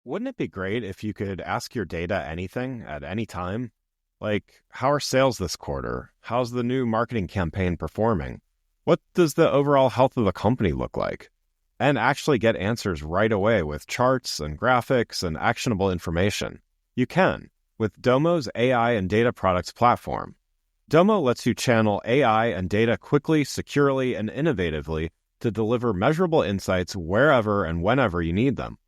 Wouldn't it be great if you could ask your data anything at any time? Like, how are sales this quarter? How's the new marketing campaign performing? What does the overall health of the company look like? And actually get answers right away with charts and graphics and actionable information. You can with Domo's AI and data products platform. Domo lets you channel AI and data quickly, securely, and innovatively to deliver measurable insights wherever and whenever you need them.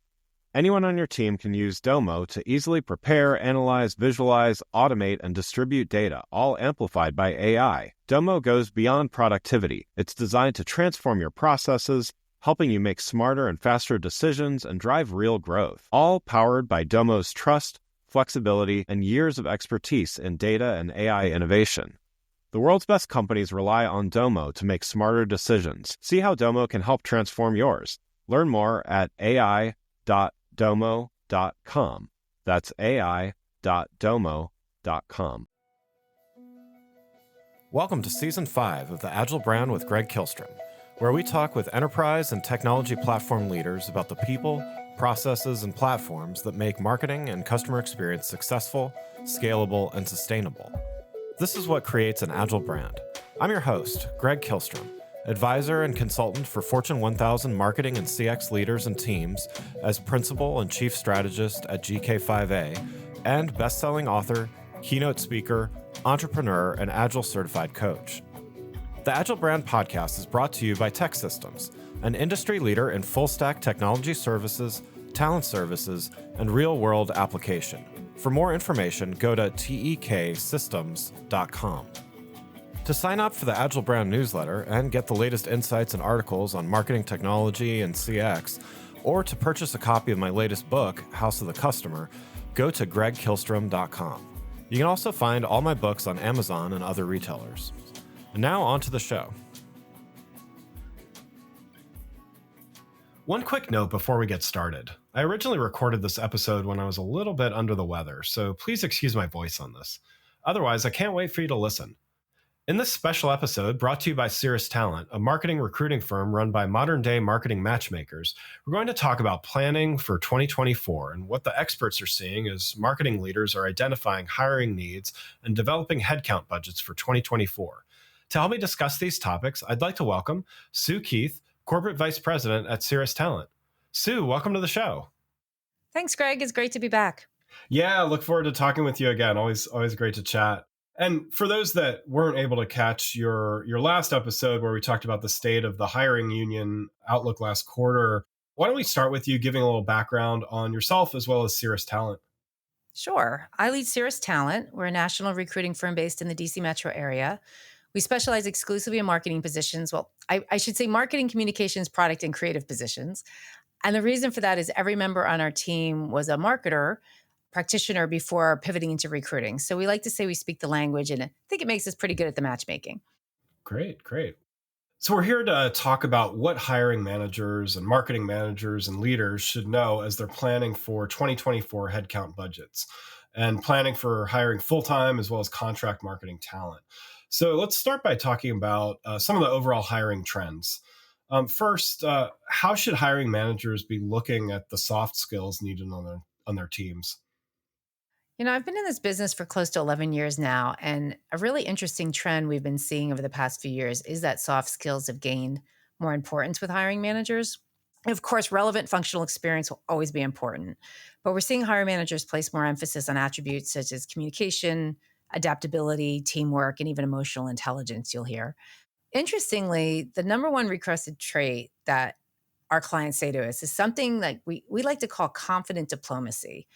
Anyone on your team can use Domo to easily prepare, analyze, visualize, automate, and distribute data, all amplified by AI. Domo goes beyond productivity. It's designed to transform your processes, helping you make smarter and faster decisions and drive real growth. All powered by Domo's trust, flexibility, and years of expertise in data and AI innovation. The world's best companies rely on Domo to make smarter decisions. See how Domo can help transform yours. Learn more at ai.domo.com. That's ai.domo.com. Welcome to Season 5 of the Agile Brand with Greg Kihlstrom, where we talk with enterprise and technology platform leaders about the people, processes, and platforms that make marketing and customer experience successful, scalable, and sustainable. This is what creates an Agile brand. I'm your host, Greg Kihlstrom, advisor and consultant for Fortune 1000 marketing and CX leaders and teams as principal and chief strategist at GK5A, and best-selling author, keynote speaker, entrepreneur, and Agile certified coach. The Agile Brand podcast is brought to you by TEKsystems, an industry leader in full-stack technology services, talent services, and real-world application. For more information, go to teksystems.com. To sign up for the Agile Brand newsletter and get the latest insights and articles on marketing technology and CX, or to purchase a copy of my latest book, House of the Customer, go to gregkihlstrom.com. You can also find all my books on Amazon and other retailers. And now on to the show. One quick note before we get started. I originally recorded this episode when I was a little bit under the weather, so please excuse my voice on this. Otherwise, I can't wait for you to listen. In this special episode, brought to you by Ceres Talent, a marketing recruiting firm run by modern-day marketing matchmakers, we're going to talk about planning for 2024 and what the experts are seeing as marketing leaders are identifying hiring needs and developing headcount budgets for 2024. To help me discuss these topics, I'd like to welcome Sue Keith, Corporate Vice President at Ceres Talent. Sue, welcome to the show. Thanks, Greg. It's great to be back. Yeah, look forward to talking with you again. Always great to chat. And for those that weren't able to catch your last episode where we talked about the state of the hiring union outlook last quarter, why don't we start with you giving a little background on yourself as well as Ceres Talent? Sure. I lead Ceres Talent. We're a national recruiting firm based in the DC metro area. We specialize exclusively in marketing positions. Well, I should say marketing, communications, product, and creative positions. And the reason for that is every member on our team was a marketer, practitioner before pivoting into recruiting. So we like to say we speak the language, and I think it makes us pretty good at the matchmaking. Great. So we're here to talk about what hiring managers and marketing managers and leaders should know as they're planning for 2024 headcount budgets and planning for hiring full-time as well as contract marketing talent. So let's start by talking about some of the overall hiring trends. First, how should hiring managers be looking at the soft skills needed on their teams? You know, I've been in this business for close to 11 years now, and a really interesting trend we've been seeing over the past few years is that soft skills have gained more importance with hiring managers. Of course, relevant functional experience will always be important, but we're seeing hiring managers place more emphasis on attributes such as communication, adaptability, teamwork, and even emotional intelligence, you'll hear. Interestingly, the number one requested trait that our clients say to us is something that we like to call confident diplomacy.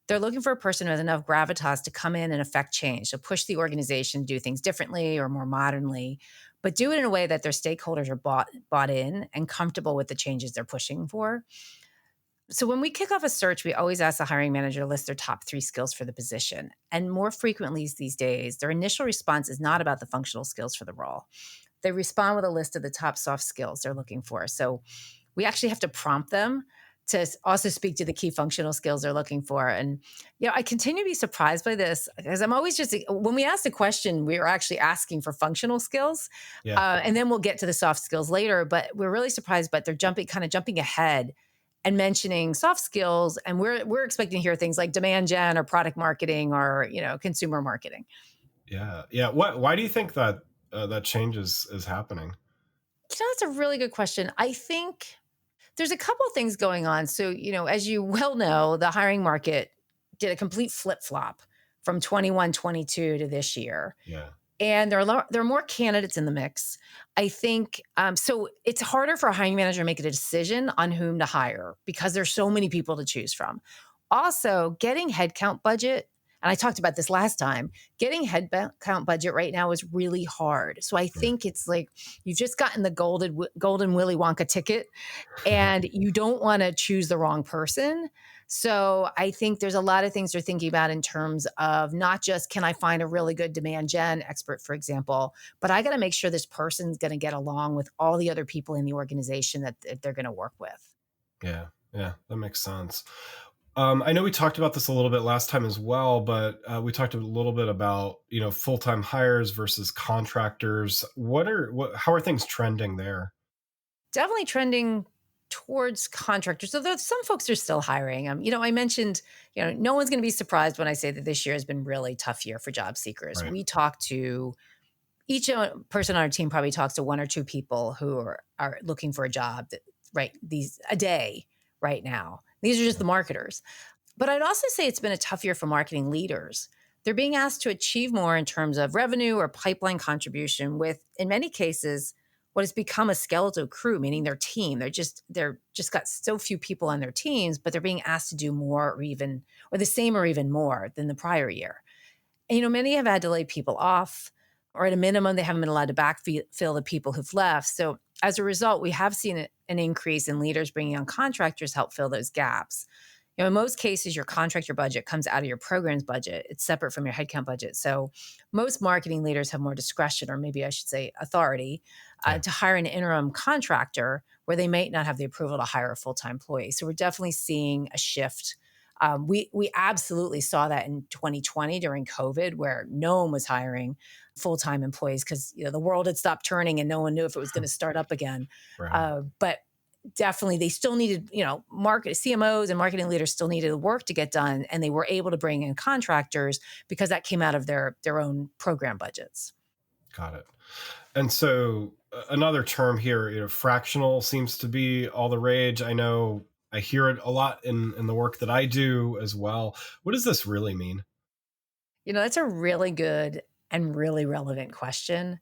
They're looking for a person with enough gravitas to come in and affect change, so push the organization to do things differently or more modernly, but do it in a way that their stakeholders are bought in and comfortable with the changes they're pushing for. So when we kick off a search, we always ask the hiring manager to list their top 3 skills for the position. And more frequently these days, their initial response is not about the functional skills for the role. They respond with a list of the top soft skills they're looking for. So we actually have to prompt them to also speak to the key functional skills they're looking for. And, I continue to be surprised by this because I'm always when we ask the question, we are actually asking for functional skills. And then we'll get to the soft skills later, but we're really surprised, but they're jumping ahead and mentioning soft skills. And we're expecting to hear things like demand gen or product marketing or, consumer marketing. Yeah. Yeah. Why do you think that that change is happening? That's a really good question. I think there's a couple of things going on. So, as you well know, the hiring market did a complete flip flop from 21, 22 to this year. Yeah. And there are more candidates in the mix. I think so. It's harder for a hiring manager to make a decision on whom to hire because there's so many people to choose from. Also, getting headcount budget, and I talked about this last time, getting headcount budget right now is really hard. So I think it's like you've just gotten the golden Willy Wonka ticket and you don't want to choose the wrong person. So I think there's a lot of things they're thinking about in terms of not just can I find a really good demand gen expert, for example, but I got to make sure this person's going to get along with all the other people in the organization that they're going to work with. Yeah. Yeah. That makes sense. I know we talked about this a little bit last time as well, but we talked a little bit about full-time hires versus contractors. How are things trending there? Definitely trending towards contractors. So there's some folks are still hiring. I mentioned, no one's going to be surprised when I say that this year has been really tough year for job seekers. Right. We talk to each person on our team probably talks to one or two people who are looking for a job a day right now. These are just the marketers. But I'd also say it's been a tough year for marketing leaders. They're being asked to achieve more in terms of revenue or pipeline contribution with, in many cases, what has become a skeletal crew, meaning their team. They're just got so few people on their teams, but they're being asked to do more or the same or even more than the prior year. And, many have had to lay people off, or at a minimum, they haven't been allowed to backfill the people who've left. So as a result, we have seen an increase in leaders bringing on contractors to help fill those gaps. In most cases, your contractor budget comes out of your program's budget. It's separate from your headcount budget. So most marketing leaders have more discretion, or maybe I should say authority, to hire an interim contractor where they may not have the approval to hire a full-time employee. So we're definitely seeing a shift. We absolutely saw that in 2020 during COVID, where no one was hiring full-time employees because the world had stopped turning and no one knew if it was going to start up again. Right. But definitely they still needed, market CMOs and marketing leaders still needed the work to get done. And they were able to bring in contractors because that came out of their own program budgets. Got it. And so another term here, fractional seems to be all the rage. I know I hear it a lot in the work that I do as well. What does this really mean? That's a really good and really relevant question.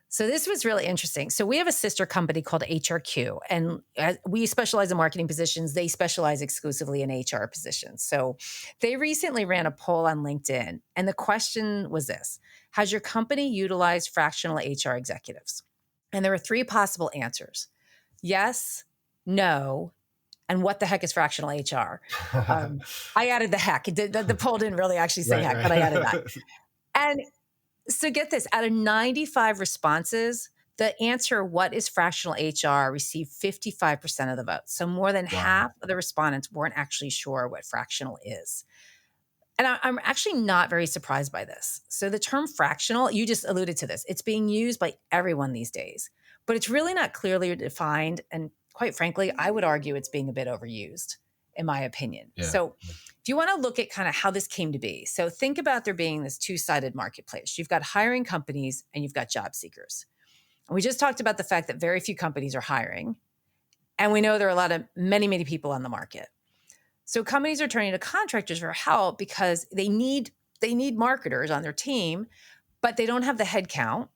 So this was really interesting. So we have a sister company called HRQ, and we specialize in marketing positions. They specialize exclusively in HR positions. So they recently ran a poll on LinkedIn, and the question was this: has your company utilized fractional HR executives? And there were three possible answers: yes, no, and what the heck is fractional HR? I added the heck. The poll didn't really actually say heck, but I added that. And so get this, out of 95 responses, the answer, what is fractional HR, received 55% of the vote. So more than half of the respondents weren't actually sure what fractional is. And I'm actually not very surprised by this. So the term fractional, you just alluded to this, it's being used by everyone these days, but it's really not clearly defined. And quite frankly, I would argue it's being a bit overused, in my opinion. Yeah. So if you want to look at kind of how this came to be, so think about there being this two-sided marketplace. You've got hiring companies and you've got job seekers. And we just talked about the fact that very few companies are hiring. And we know there are many people on the market. So companies are turning to contractors for help because they need marketers on their team, but they don't have the headcount.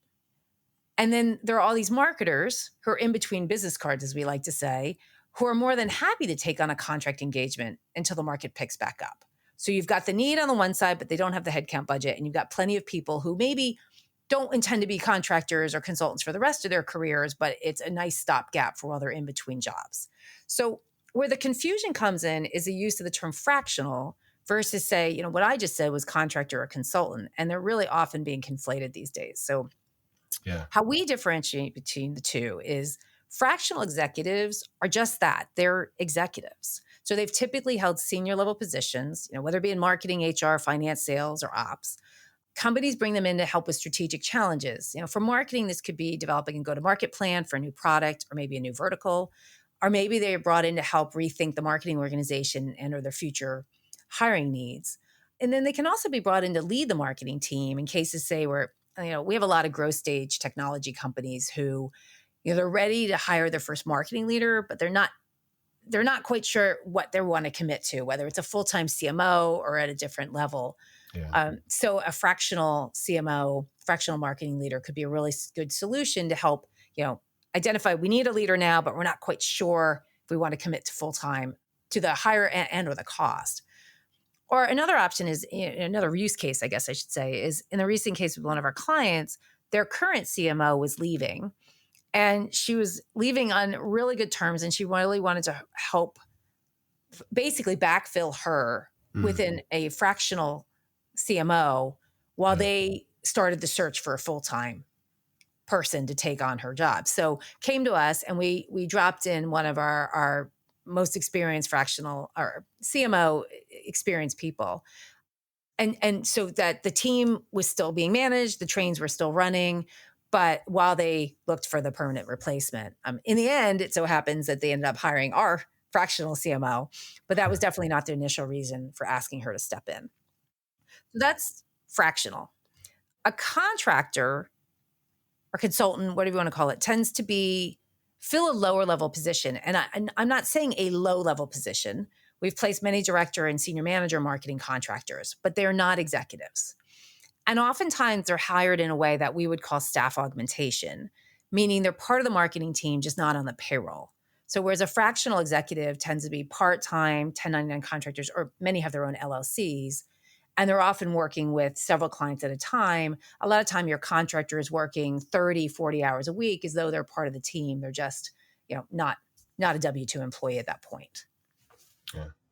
And then there are all these marketers who are in between business cards, as we like to say, who are more than happy to take on a contract engagement until the market picks back up. So you've got the need on the one side, but they don't have the headcount budget. And you've got plenty of people who maybe don't intend to be contractors or consultants for the rest of their careers, but it's a nice stopgap for while they're in between jobs. So where the confusion comes in is the use of the term fractional versus say, what I just said was contractor or consultant. And they're really often being conflated these days. So how we differentiate between the two is fractional executives are just that. They're executives. So they've typically held senior level positions, whether it be in marketing, HR, finance, sales, or ops. Companies bring them in to help with strategic challenges. For marketing, this could be developing a go-to-market plan for a new product or maybe a new vertical. or maybe they're brought in to help rethink the marketing organization and or their future hiring needs. And then they can also be brought in to lead the marketing team in cases, say, where we have a lot of growth stage technology companies who they're ready to hire their first marketing leader, but they're not quite sure what they want to commit to, whether it's a full-time CMO or at a different level. Yeah. So a fractional CMO, fractional marketing leader could be a really good solution to help, identify we need a leader now, but we're not quite sure if we want to commit to full-time to the hire and or the cost. Or another option is another use case, I guess I should say, is in the recent case with one of our clients, their current CMO was leaving. And she was leaving on really good terms, and she really wanted to help basically backfill her within a fractional CMO while they started the search for a full-time person to take on her job. So came to us, and we dropped in one of our most experienced fractional or CMO experienced people. And so that the team was still being managed, the trains were still running, but while they looked for the permanent replacement, in the end, it so happens that they ended up hiring our fractional CMO, but that was definitely not the initial reason for asking her to step in. So that's fractional. A contractor or consultant, whatever you want to call it, tends to fill a lower level position. And I'm not saying a low level position. We've placed many director and senior manager marketing contractors, but they're not executives. And oftentimes they're hired in a way that we would call staff augmentation, meaning they're part of the marketing team, just not on the payroll. So whereas a fractional executive tends to be part-time 1099 contractors, or many have their own LLCs, and they're often working with several clients at a time. A lot of time your contractor is working 30, 40 hours a week as though they're part of the team. They're just, not a W-2 employee at that point.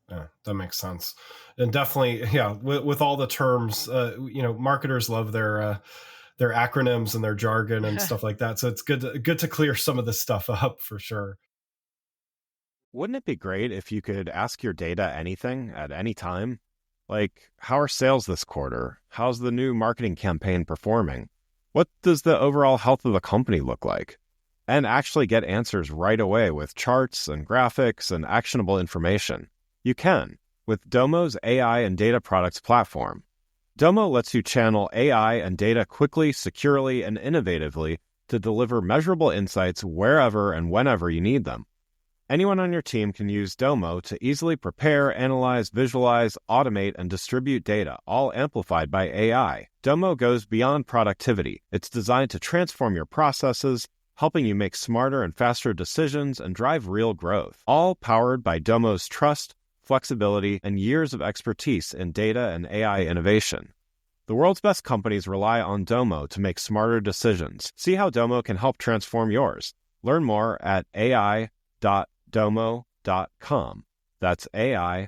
Yeah, that makes sense. And definitely, with all the terms, marketers love their acronyms and their jargon and stuff like that. So it's good to clear some of this stuff up for sure. Wouldn't it be great if you could ask your data anything at any time? Like, how are sales this quarter? How's the new marketing campaign performing? What does the overall health of the company look like? And actually get answers right away with charts and graphics and actionable information. You can with Domo's AI and data products platform. Domo lets you channel AI and data quickly, securely, and innovatively to deliver measurable insights wherever and whenever you need them. Anyone on your team can use Domo to easily prepare, analyze, visualize, automate, and distribute data, all amplified by AI. Domo goes beyond productivity. It's designed to transform your processes, helping you make smarter and faster decisions and drive real growth, all powered by Domo's trust, flexibility, and years of expertise in data and AI innovation. The world's best companies rely on Domo to make smarter decisions. See how Domo can help transform yours. Learn more at ai.domo.com. That's ai.domo.com.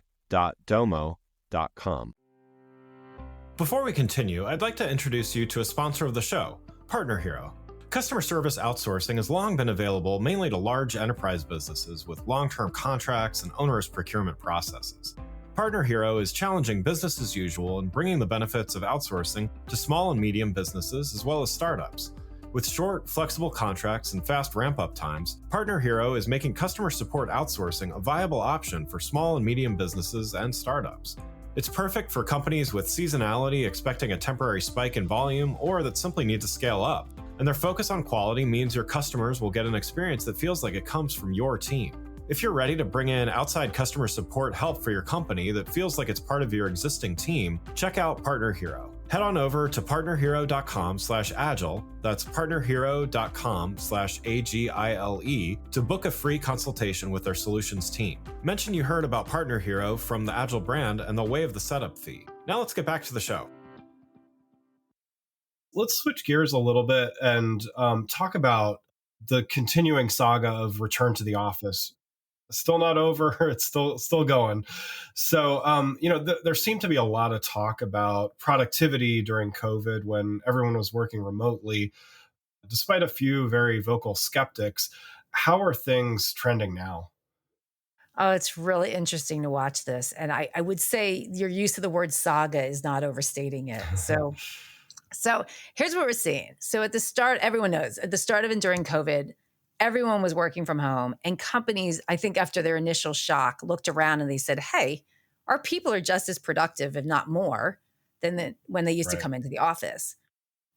Before we continue, I'd like to introduce you to a sponsor of the show, Partner Hero. Customer service outsourcing has long been available mainly to large enterprise businesses with long-term contracts and onerous procurement processes. Partner Hero is challenging business as usual and bringing the benefits of outsourcing to small and medium businesses as well as startups. With short, flexible contracts and fast ramp-up times, Partner Hero is making customer support outsourcing a viable option for small and medium businesses and startups. It's perfect for companies with seasonality expecting a temporary spike in volume or that simply need to scale up. And their focus on quality means your customers will get an experience that feels like it comes from your team. If you're ready to bring in outside customer support help for your company that feels like it's part of your existing team, check out Partner Hero. Head on over to partnerhero.com/agile, that's partnerhero.com/AGILE, to book a free consultation with their solutions team. Mention you heard about Partner Hero from the Agile brand and they'll waive the setup fee. Now let's get back to the show. Let's switch gears a little bit and talk about the continuing saga of return to the office. Still not over. It's still going. So, there seemed to be a lot of talk about productivity during COVID when everyone was working remotely. Despite a few very vocal skeptics, how are things trending now? Oh, it's really interesting to watch this. And I would say your use of the word saga is not overstating it. So here's what we're seeing. So at the start, everyone knows at the start of and during COVID, everyone was working from home, and companies, I think after their initial shock, looked around and they said, hey, our people are just as productive, if not more, than when they used to Right. come into the office.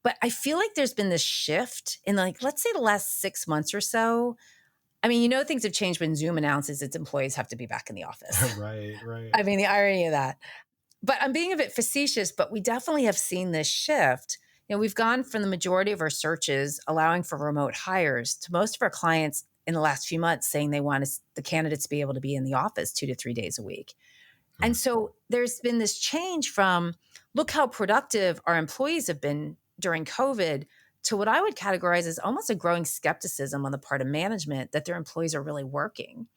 But I feel like there's been this shift in, like, let's say the last 6 months or so. I mean, things have changed when Zoom announces its employees have to be back in the office. Right. I mean, the irony of that. But I'm being a bit facetious, but we definitely have seen this shift. We've gone from the majority of our searches allowing for remote hires to most of our clients in the last few months saying they want the candidates to be able to be in the office 2 to 3 days a week. And so there's been this change from, look how productive our employees have been during COVID, to what I would categorize as almost a growing skepticism on the part of management that their employees are really working.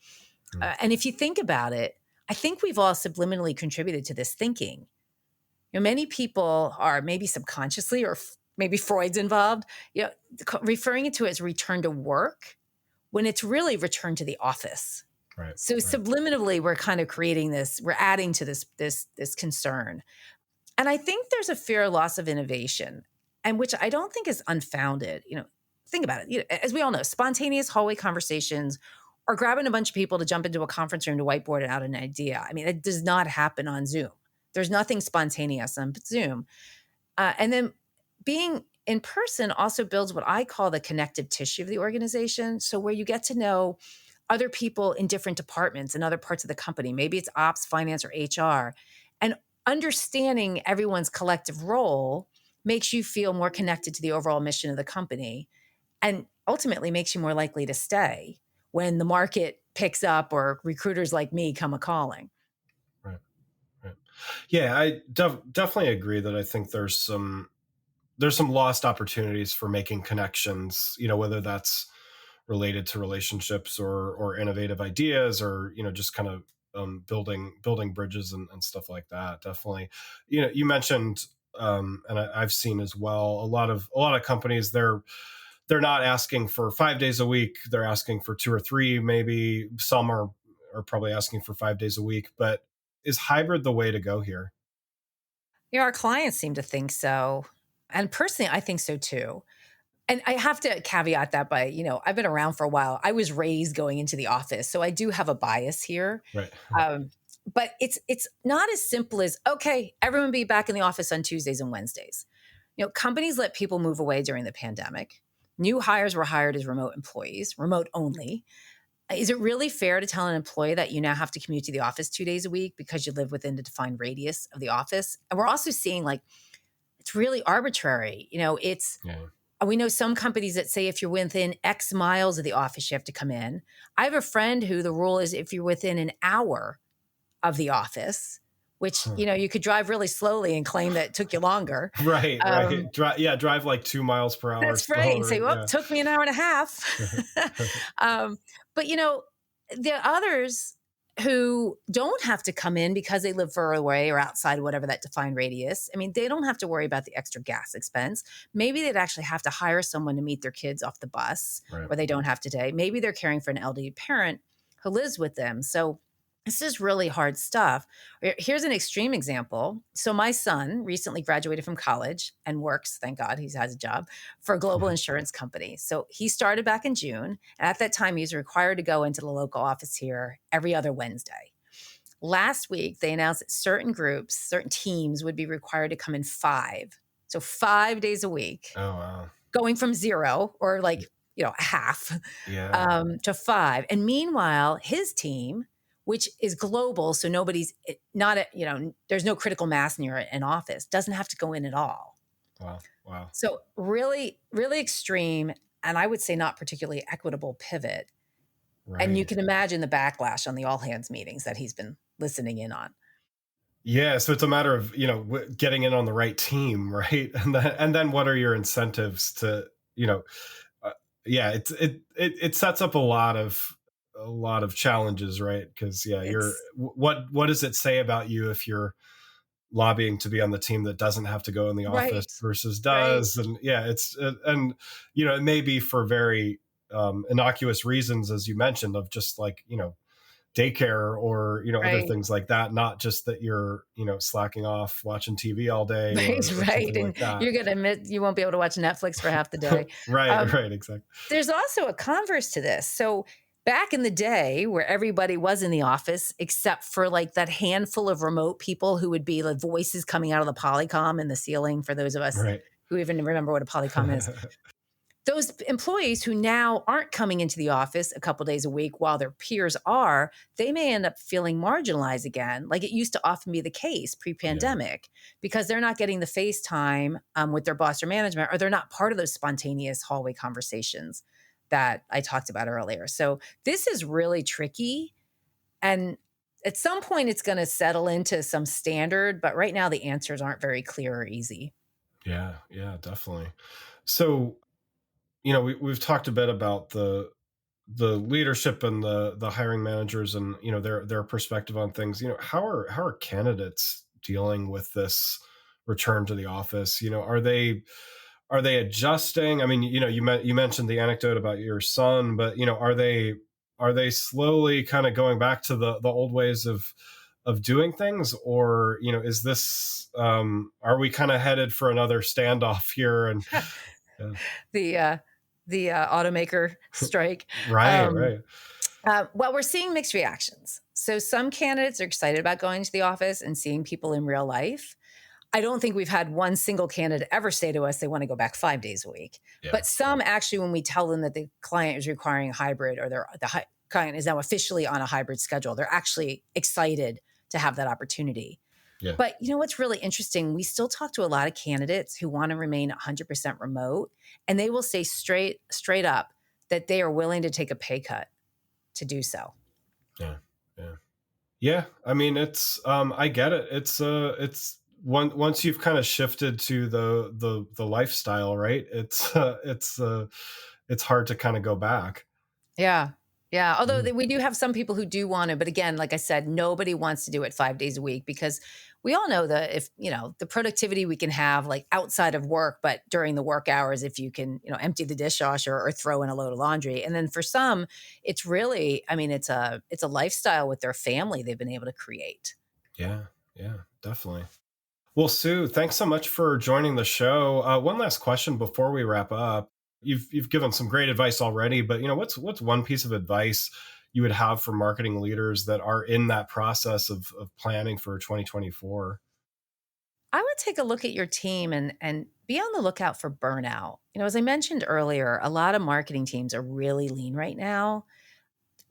And if you think about it, I think we've all subliminally contributed to this thinking. Many people are, maybe subconsciously, or maybe Freud's involved, referring to it as return to work when it's really return to the office. Right. So subliminally, we're kind of creating this, we're adding to this concern. And I think there's a fear of loss of innovation, and which I don't think is unfounded. Think about it. As we all know, spontaneous hallway conversations or grabbing a bunch of people to jump into a conference room to whiteboard out an idea. I mean, it does not happen on Zoom. There's nothing spontaneous on Zoom. And then being in person also builds what I call the connective tissue of the organization. So where you get to know other people in different departments and other parts of the company. Maybe it's ops, finance, or HR. And understanding everyone's collective role makes you feel more connected to the overall mission of the company, and ultimately makes you more likely to stay when the market picks up or recruiters like me come a-calling. Right. Yeah, I definitely agree that I think there's some lost opportunities for making connections, whether that's related to relationships or innovative ideas, or just kind of building bridges and stuff like that. Definitely, you mentioned, and I've seen as well, a lot of companies, they're not asking for 5 days a week. They're asking for 2 or 3, maybe. Some are probably asking for 5 days a week. But is hybrid the way to go here? Our clients seem to think so. And personally, I think so too. And I have to caveat that by, I've been around for a while. I was raised going into the office, so I do have a bias here. Right. But it's not as simple as, okay, everyone be back in the office on Tuesdays and Wednesdays. Companies let people move away during the pandemic. New hires were hired as remote employees, remote only. Is it really fair to tell an employee that you now have to commute to the office 2 days a week because you live within the defined radius of the office? And we're also seeing, like, it's really arbitrary. We know some companies that say if you're within X miles of the office, you have to come in. I have a friend who the rule is if you're within an hour of the office, which, you could drive really slowly and claim that it took you longer. Right. Drive like 2 miles per hour. That's right. And say, well, it took me an hour and a half. But, there are others who don't have to come in because they live further away or outside whatever that defined radius. I mean, they don't have to worry about the extra gas expense. Maybe they'd actually have to hire someone to meet their kids off the bus, where they don't have today. Maybe they're caring for an elderly parent who lives with them. So this is really hard stuff. Here's an extreme example. So my son recently graduated from college and works, thank God he has a job, for a global insurance company. So he started back in June. And at that time, he was required to go into the local office here every other Wednesday. Last week, they announced that certain groups, certain teams would be required to come in 5. So 5 days a week. Oh, wow. Going from 0 or half to 5. And meanwhile, his team, which is global, so there's no critical mass near an office, doesn't have to go in at all. Wow. So really, really extreme, and I would say not particularly equitable pivot. Right. And you can imagine the backlash on the all hands meetings that he's been listening in on. Yeah, so it's a matter of, getting in on the right team, right? And then what are your incentives to, it sets up a lot of challenges, right? Because what does it say about you if you're lobbying to be on the team that doesn't have to go in the office versus does? Right. And it's it may be for very innocuous reasons, as you mentioned, of just like daycare or, other Right. things like that, not just that you're, slacking off watching TV all day Right, or right. something And like that. you're gonna admit you won't be able to watch Netflix for half the day. Right, Um, right, exactly. there's also a converse to this. So back in the day where everybody was in the office, except for like that handful of remote people who would be like voices coming out of the Polycom in the ceiling, for those of us Right. who even remember what a Polycom is. Those employees who now aren't coming into the office a couple days a week while their peers are, they may end up feeling marginalized again, like it used to often be the case Yeah. pre-pandemic, because they're not getting the face time with their boss or management, or they're not part of those spontaneous hallway conversations that I talked about earlier. So this is really tricky. And at some point, it's going to settle into some standard, but right now the answers aren't very clear or easy. Yeah, yeah, definitely. So, we've talked a bit about the leadership and the hiring managers and, their perspective on things. How are candidates dealing with this return to the office? Are they adjusting? I mean, you mentioned the anecdote about your son, but, are they slowly kind of going back to the old ways of doing things, or, is this are we kind of headed for another standoff here? And yeah. the uh, the automaker strike. Right, Um, right. well, we're seeing mixed reactions. So some candidates are excited about going to the office and seeing people in real life. I don't think we've had one single candidate ever say to us they want to go back 5 days a week. Yeah, But some actually, when we tell them that the client is requiring hybrid, or client is now officially on a hybrid schedule, they're actually excited to have that opportunity. yeah, But you know what's really interesting? We still talk to a lot of candidates who want to remain 100% remote, and they will say straight up that they are willing to take a pay cut to do so. yeah, yeah. Yeah, I mean, I get it. It's once you've kind of shifted to the lifestyle, right? It's hard to kind of go back. Yeah. Yeah. Although Mm. we do have some people who do want to, but again, like I said, nobody wants to do it 5 days a week, because we all know that if, the productivity we can have like outside of work, but during the work hours, if you can, empty the dishwasher or throw in a load of laundry. And then for some, it's really, I mean, it's a lifestyle with their family they've been able to create. Yeah, yeah, definitely. Well, Sue, thanks so much for joining the show. One last question before we wrap up. You've given some great advice already, but what's one piece of advice you would have for marketing leaders that are in that process of planning for 2024? I would take a look at your team and be on the lookout for burnout. As I mentioned earlier, a lot of marketing teams are really lean right now.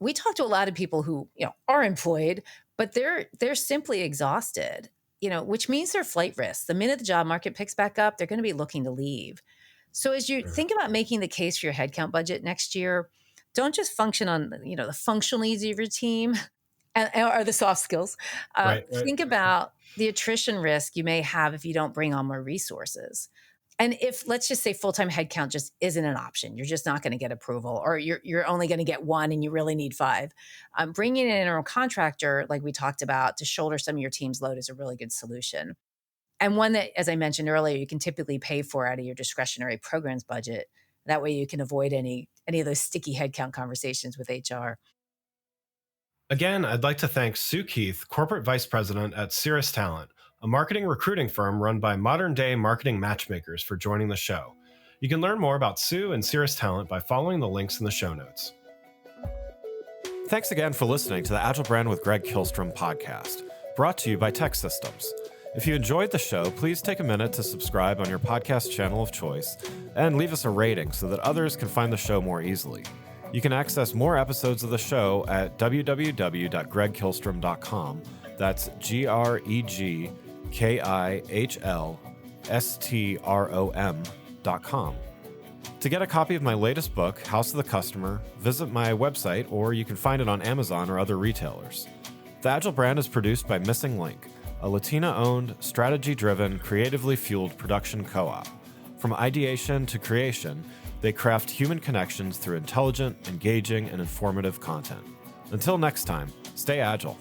We talk to a lot of people who, are employed, but they're simply exhausted, which means they're flight risk. The minute the job market picks back up, they're going to be looking to leave. So as you Sure. think about making the case for your headcount budget next year, don't just function on, the functional needs of your team or the soft skills. Right, right. Think about the attrition risk you may have if you don't bring on more resources. And if, let's just say, full-time headcount just isn't an option, you're just not going to get approval, or you're only going to get one and you really need five. Bringing in an interim contractor, like we talked about, to shoulder some of your team's load is a really good solution. And one that, as I mentioned earlier, you can typically pay for out of your discretionary programs budget. That way you can avoid any of those sticky headcount conversations with HR. Again, I'd like to thank Sue Keith, Corporate Vice President at Ceres Talent, a marketing recruiting firm run by modern-day marketing matchmakers, for joining the show. You can learn more about Sue and Ceres Talent by following the links in the show notes. Thanks again for listening to the Agile Brand with Greg Kihlstrom podcast, brought to you by Tech Systems. If you enjoyed the show, please take a minute to subscribe on your podcast channel of choice and leave us a rating so that others can find the show more easily. You can access more episodes of the show at www.gregkihlstrom.com. That's GREGKIHLSTROM.com. To get a copy of my latest book, House of the Customer, visit my website, or you can find it on Amazon or other retailers. The Agile Brand is produced by Missing Link, a Latina-owned, strategy-driven, creatively fueled production co-op. From ideation to creation, they craft human connections through intelligent, engaging, and informative content. Until next time, stay agile.